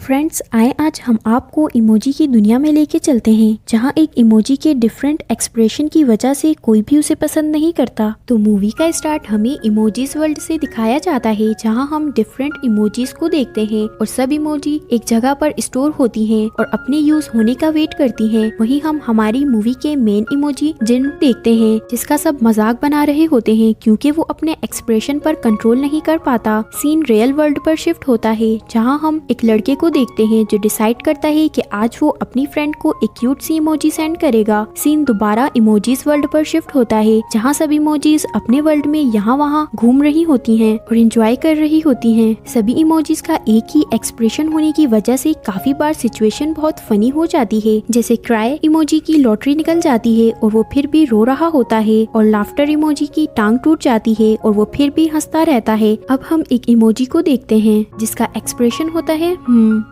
Friends, आए आज हम आपको इमोजी की दुनिया में लेके चलते हैं, जहां एक इमोजी के डिफरेंट एक्सप्रेशन की वजह से कोई भी उसे पसंद नहीं करता। तो मूवी का स्टार्ट हमें इमोजीज वर्ल्ड से दिखाया जाता है, जहां हम डिफरेंट इमोजीज को देखते हैं और सब इमोजी एक जगह पर स्टोर होती हैं और अपने यूज होने का वेट करती हैं। वहीं हम हमारी मूवी के मेन इमोजी जिन देखते हैं, जिसका सब मजाक बना रहे होते हैं क्योंकि वो अपने एक्सप्रेशन पर कंट्रोल नहीं कर पाता। सीन रियल वर्ल्ड पर शिफ्ट होता है, जहाँ हम एक लड़के को देखते हैं जो डिसाइड करता है कि आज वो अपनी फ्रेंड को एक क्यूट सी इमोजी सेंड करेगा। सीन दोबारा इमोजीज वर्ल्ड पर शिफ्ट होता है, जहाँ सब इमोजीज अपने वर्ल्ड में यहाँ वहाँ घूम रही होती हैं और एंजॉय कर रही होती हैं। सभी इमोजीज का एक ही एक्सप्रेशन होने की वजह से काफी बार सिचुएशन बहुत फनी हो जाती है, जैसे क्राई इमोजी की लॉटरी निकल जाती है और वो फिर भी रो रहा होता है, और लाफ्टर इमोजी की टांग टूट जाती है और वो फिर भी हंसता रहता है। अब हम एक इमोजी को देखते हैं जिसका एक्सप्रेशन होता है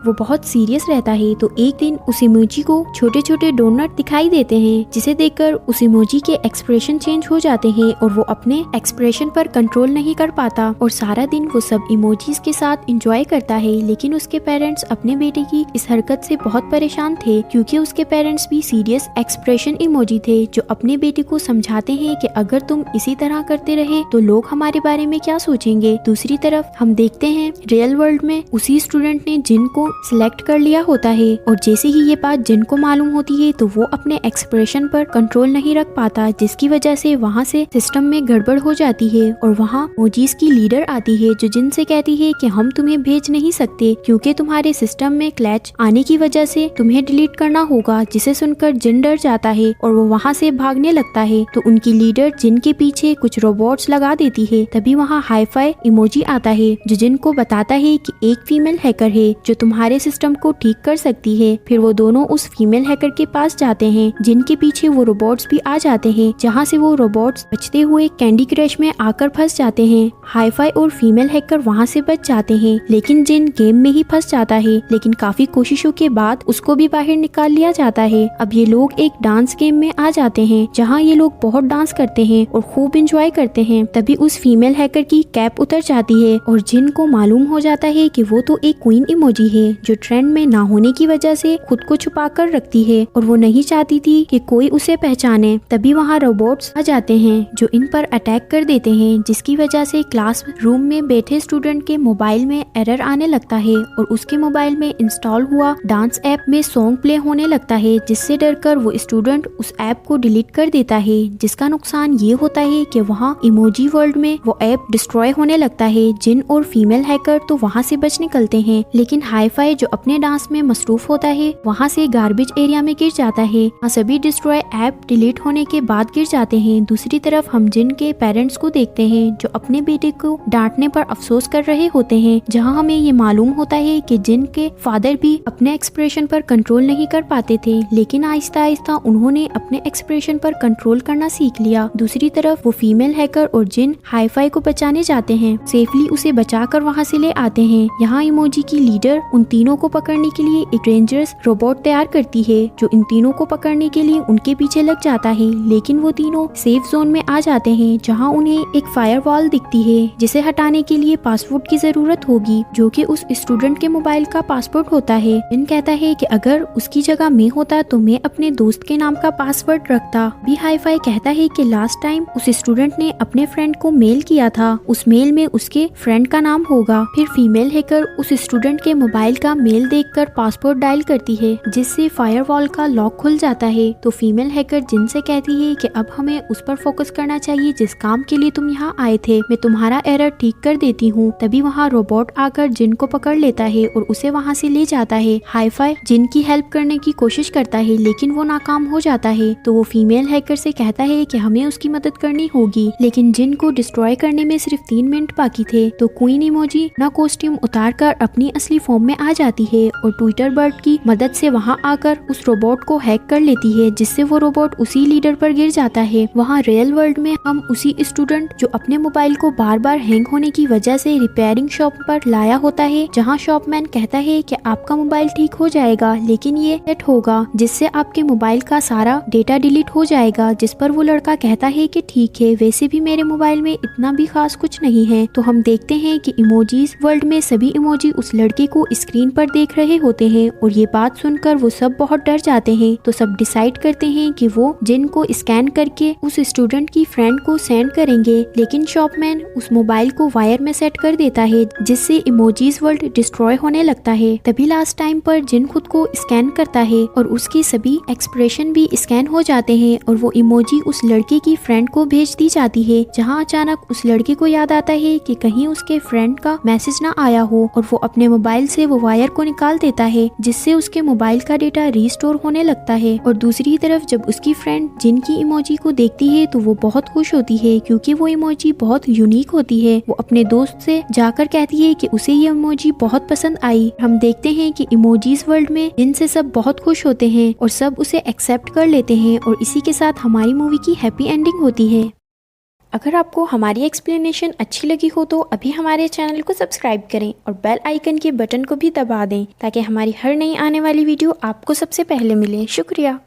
वो बहुत सीरियस रहता है। तो एक दिन उस इमोजी को छोटे छोटे डोनट दिखाई देते हैं, जिसे देखकर उस इमोजी के एक्सप्रेशन चेंज हो जाते हैं और वो अपने एक्सप्रेशन पर कंट्रोल नहीं कर पाता और सारा दिन वो सब इमोजीज के साथ एंजॉय करता है। लेकिन उसके पेरेंट्स अपने बेटे की इस हरकत से बहुत परेशान थे, क्योंकि उसके पेरेंट्स भी सीरियस एक्सप्रेशन इमोजी थे, जो अपने बेटे को समझाते हैं कि अगर तुम इसी तरह करते रहे तो लोग हमारे बारे में क्या सोचेंगे। दूसरी तरफ हम देखते हैं रियल वर्ल्ड में उसी स्टूडेंट ने जिन को सिलेक्ट कर लिया होता है, और जैसे ही ये बात जिन को मालूम होती है तो वो अपने एक्सप्रेशन पर कंट्रोल नहीं रख पाता, जिसकी वजह से वहाँ से सिस्टम में गड़बड़ हो जाती है। और वहाँ इमोजीज की लीडर आती है, जो जिन से कहती है कि हम तुम्हें भेज नहीं सकते क्योंकि तुम्हारे सिस्टम में क्लैच आने की वजह से तुम्हें डिलीट करना होगा। जिसे सुनकर जिन डर जाता है और वो वहाँ से भागने लगता है। तो उनकी लीडर जिन के पीछे कुछ रोबोट्स लगा देती है। तभी वहाँ हाई-फाई इमोजी आता है, जो जिन को बताता है कि एक फीमेल हैकर है जो तुम्हारे सिस्टम को ठीक कर सकती है। फिर वो दोनों उस फीमेल हैकर के पास जाते हैं, जिनके पीछे वो रोबोट्स भी आ जाते हैं, जहाँ से वो रोबोट्स बचते हुए कैंडी क्रश में आकर फंस जाते हैं। हाई-फाई और फीमेल हैकर वहाँ से बच जाते हैं, लेकिन जिन गेम में ही फंस जाता है। लेकिन काफी कोशिशों के बाद उसको भी बाहर निकाल लिया जाता है। अब ये लोग एक डांस गेम में आ जाते हैं, जहाँ ये लोग बहुत डांस करते हैं और खूब एंजॉय करते हैं। तभी उस फीमेल हैकर की कैप उतर जाती है और जिन को मालूम हो जाता है कि वो तो एक क्वीन इमोजी है, जो ट्रेंड में ना होने की वजह से खुद को छुपा कर रखती है और वो नहीं चाहती थी कि कोई उसे पहचाने। तभी वहाँ रोबोट्स आ जाते हैं, जो इन पर अटैक कर देते हैं, जिसकी वजह से क्लास रूम में बैठे स्टूडेंट के मोबाइल में एरर आने लगता है और उसके मोबाइल में इंस्टॉल हुआ डांस ऐप में सॉन्ग प्ले होने लगता है, जिससे डरकर वो स्टूडेंट उस ऐप को डिलीट कर देता है। जिसका नुकसान ये होता है कि वहाँ इमोजी वर्ल्ड में वो ऐप डिस्ट्रॉय होने लगता है। जिन और फीमेल हैकर तो वहाँ से बच निकलते हैं, लेकिन हाई-फाई जो अपने डांस में मसरूफ होता है वहाँ से गार्बेज एरिया में गिर जाता है। सभी डिस्ट्रॉय ऐप डिलीट होने के बाद गिर जाते हैं। दूसरी तरफ हम जिन के पेरेंट्स को देखते हैं, जो अपने बेटे को डांटने पर अफसोस कर रहे होते हैं, जहाँ हमें ये मालूम होता है कि जिन के फादर भी अपने एक्सप्रेशन पर कंट्रोल नहीं कर पाते थे, लेकिन आहिस्ता आहिस्ता उन्होंने अपने एक्सप्रेशन पर कंट्रोल करना सीख लिया। दूसरी तरफ वो फीमेल हैकर और जिन हाई-फाई को बचाने जाते हैं, सेफली उसे बचाकर वहाँ से ले आते हैं। यहाँ इमोजी की लीडर उन तीनों को पकड़ने के लिए एक डेंजरस रोबोट तैयार करती है, जो इन तीनों को पकड़ने के लिए उनके पीछे लग जाता है। लेकिन वो तीनों सेफ जोन में आ जाते हैं, जहाँ उन्हें एक फायरवॉल दिखती है, जिसे हटाने के लिए पासवर्ड की जरूरत होगी, जो कि उस स्टूडेंट के मोबाइल का पासवर्ड होता है। जिन कहता है कि अगर उसकी जगह मैं होता तो मैं अपने दोस्त के नाम का पासवर्ड रखता। भी हाई-फाई कहता है कि लास्ट टाइम उस स्टूडेंट ने अपने फ्रेंड को मेल किया था, उस मेल में उसके फ्रेंड का नाम होगा। फिर फीमेल हैकर उस स्टूडेंट के मोबाइल का मेल देखकर पासवर्ड डायल करती है, जिससे फायरवॉल का लॉक खुल जाता है। तो फीमेल हैकर जिन से कहती है कि अब हमें उस पर फोकस करना चाहिए जिस काम के लिए तुम यहाँ आए थे, मैं तुम्हारा एरर ठीक कर देती हूँ। तभी वहाँ रोबोट आकर जिन को पकड़ लेता है और उसे वहाँ से ले जाता है। हाई-फाई जिन की हेल्प करने की कोशिश करता है, लेकिन वो नाकाम हो जाता है। तो वो फीमेल हैकर से कहता है कि हमें उसकी मदद करनी होगी, लेकिन जिन को डिस्ट्रॉय करने में सिर्फ 3 मिनट बाकी थे। तो क्वीन इमोजी ना कॉस्ट्यूम उतार कर अपनी असली फॉर्म में आ जाती है और ट्विटर बर्ड की मदद से वहाँ आकर उस रोबोट को हैक कर लेती है, जिससे वो रोबोट उसी लीडर पर गिर जाता है। वहाँ रियल वर्ल्ड में हम उसी स्टूडेंट जो अपने मोबाइल को बार बार हैंग होने की वजह से रिपेयरिंग शॉप पर लाया होता है, जहाँ शॉपमैन कहता है कि आपका मोबाइल ठीक हो जाएगा, लेकिन ये सेट होगा जिससे आपके मोबाइल का सारा डेटा डिलीट हो जाएगा। जिस पर वो लड़का कहता है कि ठीक है, वैसे भी मेरे मोबाइल में इतना भी खास कुछ नहीं है। तो हम देखते हैं कि इमोजीज वर्ल्ड में सभी इमोजी उस लड़के को स्क्रीन पर देख रहे होते हैं और ये बात सुनकर वो सब बहुत डर जाते हैं। तो सब डिसाइड करते हैं कि वो जिन को स्कैन करके उस स्टूडेंट की फ्रेंड को सेंड करेंगे, लेकिन शॉपमैन उस मोबाइल को वायर में सेट कर देता है जिससे इमोजीज वर्ल्ड डिस्ट्रॉय होने लगता है। तभी लास्ट टाइम पर जिन खुद को स्कैन करता है और उसके सभी एक्सप्रेशन भी स्कैन हो जाते हैं और वो इमोजी उस लड़के की फ्रेंड को भेज दी जाती है, जहाँ अचानक उस लड़के को याद आता है कि कहीं उसके फ्रेंड का मैसेज ना आया हो और वो अपने मोबाइल से वो वायर को निकाल देता है जिससे उसके मोबाइल का डेटा रीस्टोर होने लगता है। और दूसरी तरफ जब उसकी फ्रेंड जिन की इमोजी को देखती है तो वो बहुत खुश होती है क्योंकि वो इमोजी बहुत यूनिक होती है। वो अपने दोस्त से जाकर कहती है कि उसे ये इमोजी बहुत पसंद आई। हम देखते हैं कि इमोजीज वर्ल्ड में जिनसे सब बहुत खुश होते हैं और सब उसे एक्सेप्ट कर लेते हैं और इसी के साथ हमारी मूवी की हैप्पी एंडिंग होती है। अगर आपको हमारी एक्सप्लेनेशन अच्छी लगी हो तो अभी हमारे चैनल को सब्सक्राइब करें और बेल आइकन के बटन को भी दबा दें ताकि हमारी हर नई आने वाली वीडियो आपको सबसे पहले मिले। शुक्रिया।